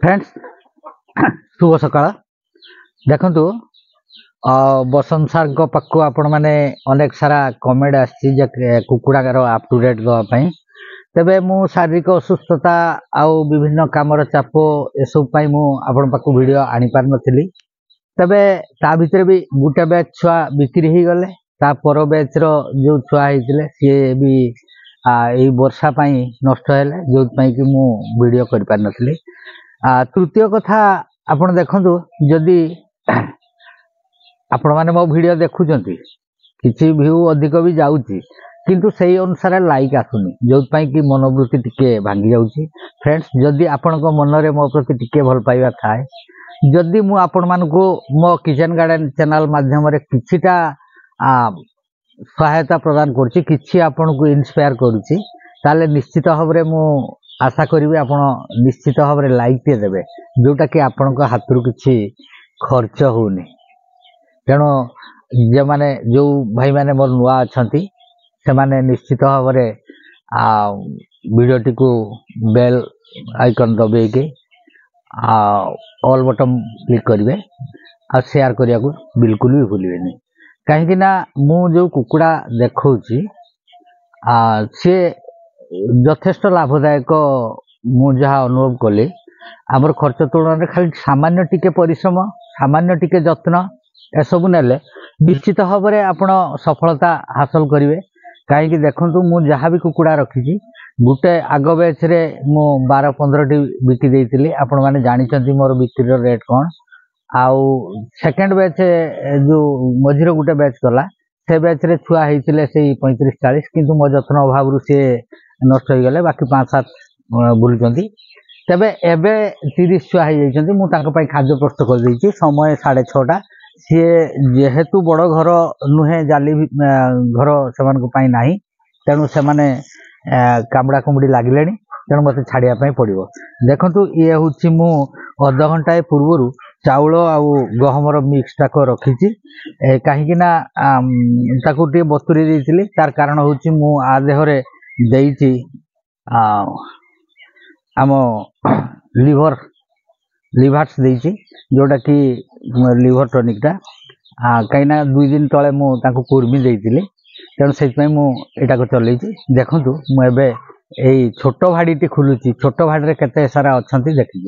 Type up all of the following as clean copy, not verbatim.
Friends शुभ सकाळ देखंतु बसंत सार पाखु आपण मैंने अनेक सारा कमेंट आसी कुकुड़ार अप टू डेट दवाई तेबे मु शारीरिक असुस्थता आउ विभिन्न कामर चाप एसबू आपण पाखु वीडियो आनी पार नथिली तेबे ता भितर भी गुटे बैच छुआ बिक्री हो गले ता पर बैच रो जो छुआ होइतिले सी भी यही वर्षा पाई नष्ट हेले जो कि मु वीडियो कर पार नथिली। तृतीय कथा आपण देखंतु जदि आपण माने मो वीडियो देखुचंती किछि व्यू अधिक भी जाउची किंतु सही अनुसार लाइक आसुनी जो कि मनोवृत्ति टिके भांगी जाउची। फ्रेंड्स जदि आपण को मन रे मो प्रति टिके भल पाइबा थाए जदि मु आपण मानको मो किचन गार्डन चैनल माध्यम रे किछिटा सहायता प्रदान करछि किछि आपण को इंस्पायर करूछि ताले निश्चित भाव रे मु आशा करी आपण निश्चित भाव रे लाइक टे देबे जोटा कि आपण को हाथ रु किछि खर्च होनी तेणु जे माने जो भाई माने मोर नुआ अछंती से माने निश्चित भाव रे वीडियो को बेल आइकन दबे के ऑल बटन क्लिक करिवे आ शेयर करिया को बिल्कुल भी भूलिबेनी कहीं ना मु जो कुकुड़ा देखौची से यथेष्ट लाभदायक मु जहाँ अनुभव कली आमर खर्च तुलन खाली सामान्य टिके परिश्रम सामान्य टिके जत्न एसबू नेले निश्चित भाव में आपण सफलता हासिल करेंगे कहीं देखु मु जहाँ भी कुकुड़ा रखी गोटे आग बैच रे मु 12-15 टी बिकी देइतिली आपण माने जानिचंती मोर बिक्री रेट कौन आउ सेकेंड बैच जो मझीर गोटे बैच गला से बैच रे छुआ होइतिले से 35-40 किंतु मो जत्न अभाव सी नष्ट हो गले बाकी 5-7 बुलुचंती तेबे एबे 30 छुआ हो जाइचंती मु तांको पई खाद्य प्रस्तुत कर देइची समय 6:30 सी जेहेतु बड़ घर नुहे जाली घर से नहीं तेणु से कामुड़ा कुमुड़ी लगिले तेणु मत छाड़िया पड़ो देखु ये हूँ मु अध घंटा पूर्व चाउल आउ गहमर मिक्स टाक रखी कहीं बतुरी देती तार कारण हूँ मु आ देहरे देइची आम लिभर्स देइची जोटा कि लिभर टॉनिक टा कहीं 2 दिन तले मु तांको कुर्मी देइतिली तेणु से मुझा को चलई देखु मुझे यही छोट भाड़ी खुलुची छोट भाड़ी केते सारा अच्छा देखी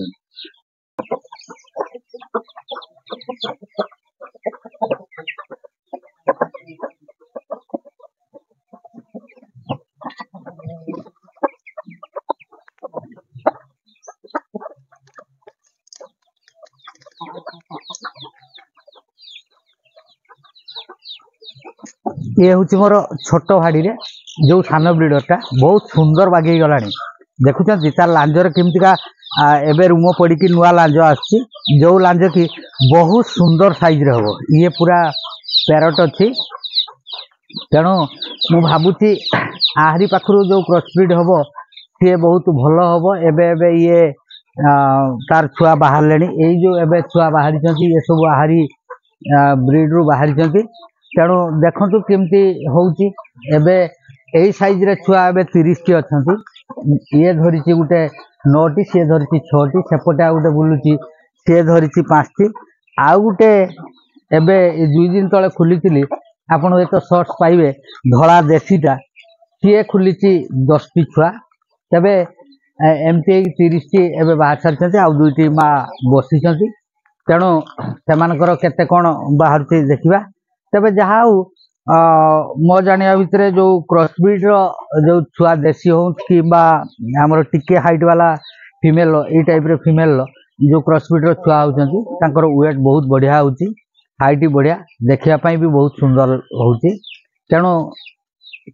ये हूँ मोर छोट भाड़ी रे जो सान ब्रिडरटा बहुत सुंदर बागे गला देखुं तार लांजर केमतिका एबे रूम पड़ी नुआ लांज आसी जो लांज की बहुत सुंदर साइज रे हम ये पूरा पैरट अच्छी तेणु मु भावुची आहरी पाखरु जो क्रॉस ब्रीड हम सी बहुत भल हम एबे ये तार छुआ बाहर ले जो एबे छुआ बाहरी ये सब आहरी ब्रीड रु बाहरी तेणु देखु केमती होउची एबे एई साइज रे छुआ एबे 30 टी अछंती ये धरिची गुटे 9 टी से धरिची 6 टी सेपटे आ गुटे बुलुची से धरिची 5 टी आ गुटे एबे 2 दिन तले खुलीतिली आपण ए तो शॉर्ट्स पाइबे धला देसीटा सी खुलीची 10 टी छुआ तबे एमटी 30 टी एबे बाहर सारछंती आ 2 टी मा बसिछंती तेणु सेमानकर केते कोन बाहरची देखिबा तबे जहा मो जानिया भितर जो क्रॉस ब्रीड जो छुआ देसी हो कि आमर टिके हाइट वाला फीमेल ये टाइप रे फीमेल जो क्रॉस ब्रीड छुआ होकर वेट बहुत बढ़िया होची हाइट बढ़िया देखिया भी बहुत सुंदर होची तेणु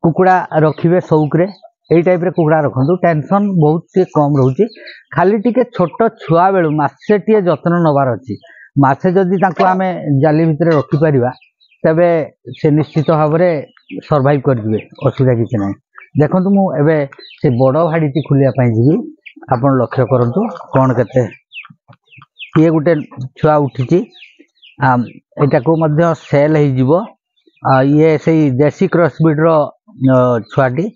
कुकुड़ा रखिबे शौक रे यही टाइप रे कुकुड़ा रखु टेंशन बहुत कम रोचे खाली टिके छोट छुआ बेलू मासे टे जत्न नबार अच्छी मासे जदि आम जाली भितर रखिपर तबे से निश्चित भाव में सर्वाइव करेंगे असुविधा किसी ना देखु मुझे से बड़ भाड़ी खुलिया जी आप लक्ष्य करूँ कौन के ये गोटे छुआ उठी यहाँ को सेल हो ये से देसी क्रॉस ब्रीड छुआटी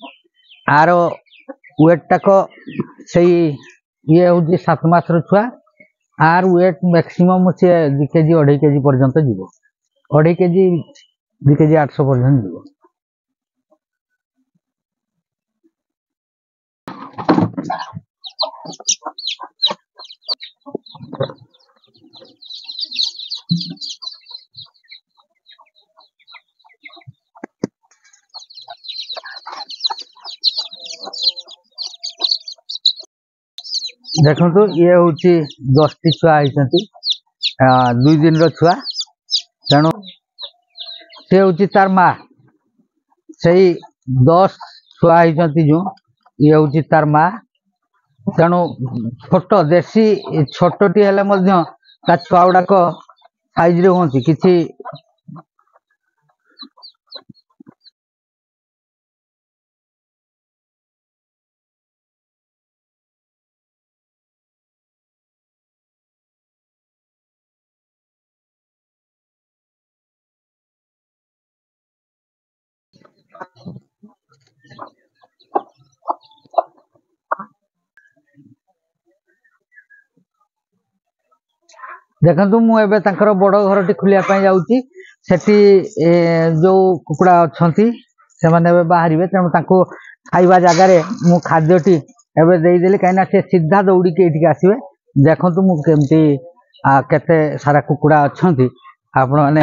आर वेट टाक से ये हूँ 7 मास छुआ आर वेट मैक्सिमम से 2 केजी 2.5 केजी पर्यंत जीव 2.5 केजी 2 केजी 800 पर्यंत जीव। देखो ये हूँ 10 टी छुआ होती 2 दिन छुआ तेणु से हूँ तार माँ से 10 छुआ होती जो ये हूँ तार माँ तेणु छोट देशी छोटी हेले ता छुआ गुड़ाक साइज रे हूँ किसी देखु मुझे बड़ घर टी खुलिया जाऊँगी सेठी जो कुकुड़ा अच्छा से बाहर तेणु खाइबा जगार मु खाद्यटी एवं देदेली कहीं से सीधा दौड़ी के आसवे देखु मुझे केते सारा कुकुड़ा अच्छा आपण मैंने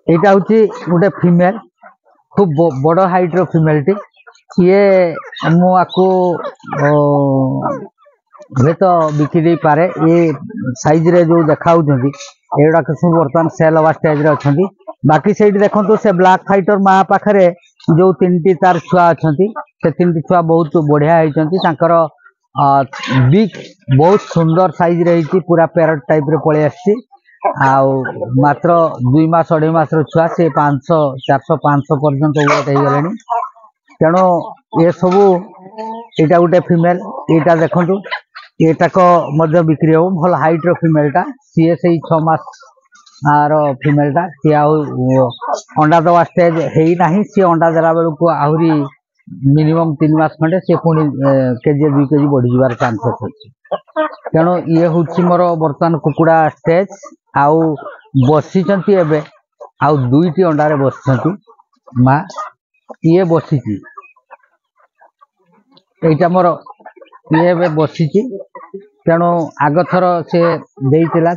यहाँ हूँ गोटे फीमेल खूब बड़ हाइट रो फीमेल टी ये मुझको हुए तो बिकी दे पारे ये साइज रे जो देखा एगुड़ा सब बर्तमान सेल हवा स्टेज रे अच्छा बाकी से देखो से ब्लैक फाइटर माँ पाखे जो 3टी तार छुआ अच्छा से 3टी छुआ बहुत बढ़िया होती बिग बहुत सुंदर साइज रही पूरा पैरट टाइप रे पलि आसी मात्र 2 मास 2.5 मास छुआ से 500 400 500 पर्यंत वेट हो गले तेणु ये सबू यहाँ गोटे फीमेल यहाँ देखु एटाक बिक्री हम भल हाइट रो फीमेलटा सी से 6 मास फीमेलटा सी अंडा दवा स्टेज है सी अंडा देला बेलू आहरी मिनिमम 3 मास खंडे सी पुणी केजी 2 केजी बढ़ी जबार चांसेस अच्छे तेणु ये हूँ मोर बर्तमान कुकुड़ा स्टेज आउ बसी आउ 2टी अंडारे बसी माँ ये बसी यहाँ मोर ये बसी तेणु आग थर से देला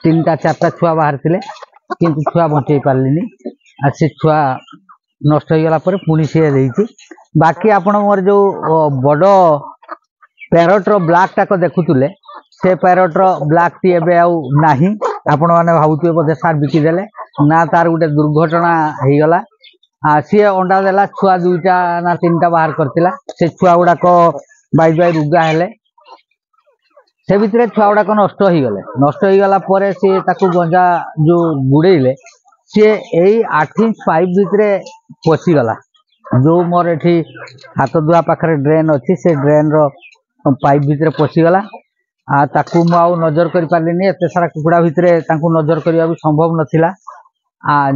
3टा 4टा छुआ बाहर थे किंतु छुआ बचे पार्ली से छुआ नष्ट हो गला पुणी सी देती बाकी आपण मोर जो बड़ पैरट रो ब्लैक टाक देखुले से पैरट रो ब्लैक टी एबे आउ नाही आपण माने भाबुते बोधे सार बिकिदेले ना तार गोटे दुर्घटना हो गला सी अंडा देला छुआ 2टा ना 3टा बाहर करतिला से छुआ गुड़ाक बाई बाई रुगा हेले से भितर छुआ गुड़ाक नष्ट हो गला सी ताकू गंजा जो गुड़ेले सी यही 8 इंच पाइप भितर पशिगला जो मोर ये हाथ धुआ पाखे ड्रेन अच्छी से ड्रेन रो पाइप भितर पशिगला ताकू मु नजर कर पार्लिनी एत सारा कुकुड़ा भितर नजर करने भी संभव नाला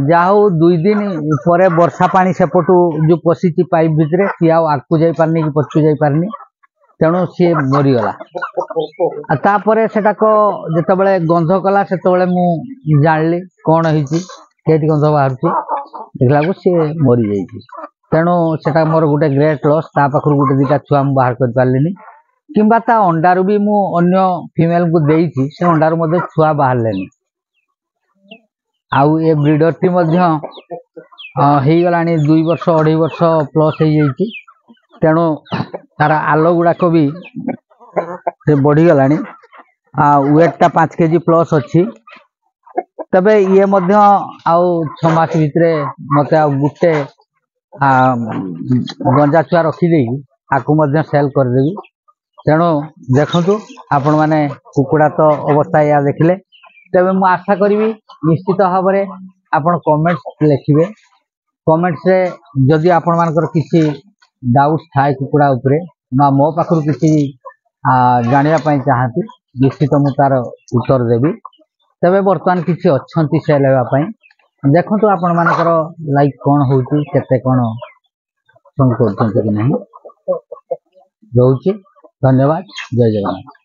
जाऊ 2 दिन पर वर्षा पानी सेपटू जो पशिची पाइप भितर सी आगू जा पारनी कि पछू जा पारनी तेणु सी मरीगला तापर सेटाक जिते गंध कला से मु जानली कौन होती गंध बाहर देखला सी मरी जाइए तेणु सेटा मोर गोटे ग्रेट लॉस ता पाखर गोटे 2टा छुआ मु बाहर कर पार्लिनी किंबा ता अंडारू भी मु अन्य फीमेल को देइछि से अंडारू मध्य छुआ बाहर लेनी आउ ए ब्रीडर टी मध्य हो गलानी 2 वर्ष 2.5 वर्ष प्लस हो जाइछि तेणु तार आलो गुड़ाक भी से बढ़ीगला वेटा 5 केजी प्लस अच्छी तबे ये मध्य आउ 6 मास भितर मत गोटे गंजा छुआ रखीदे आपको सेल करदेवी तेणु देखु आपण मैंने कुकुड़ा तो अवस्था या देखिले तेज मु आशा करी निश्चित भाव में आपण कमेंट्स लिखिए कमेंट्स रे जदि आपण मानकर किसी डाउट्स थाए कुकुड़ा उपरे ना मो पाखु किसी जानिया पाई चाहती निश्चित मु तार उत्तर देवी तेरे बर्तमान किसी अच्छी सेल होगापाई देखु आपण मानकर लाइक कौन होती केते कौन पसंद कर कि नहीं रोचे। धन्यवाद। जय जगन्नाथ।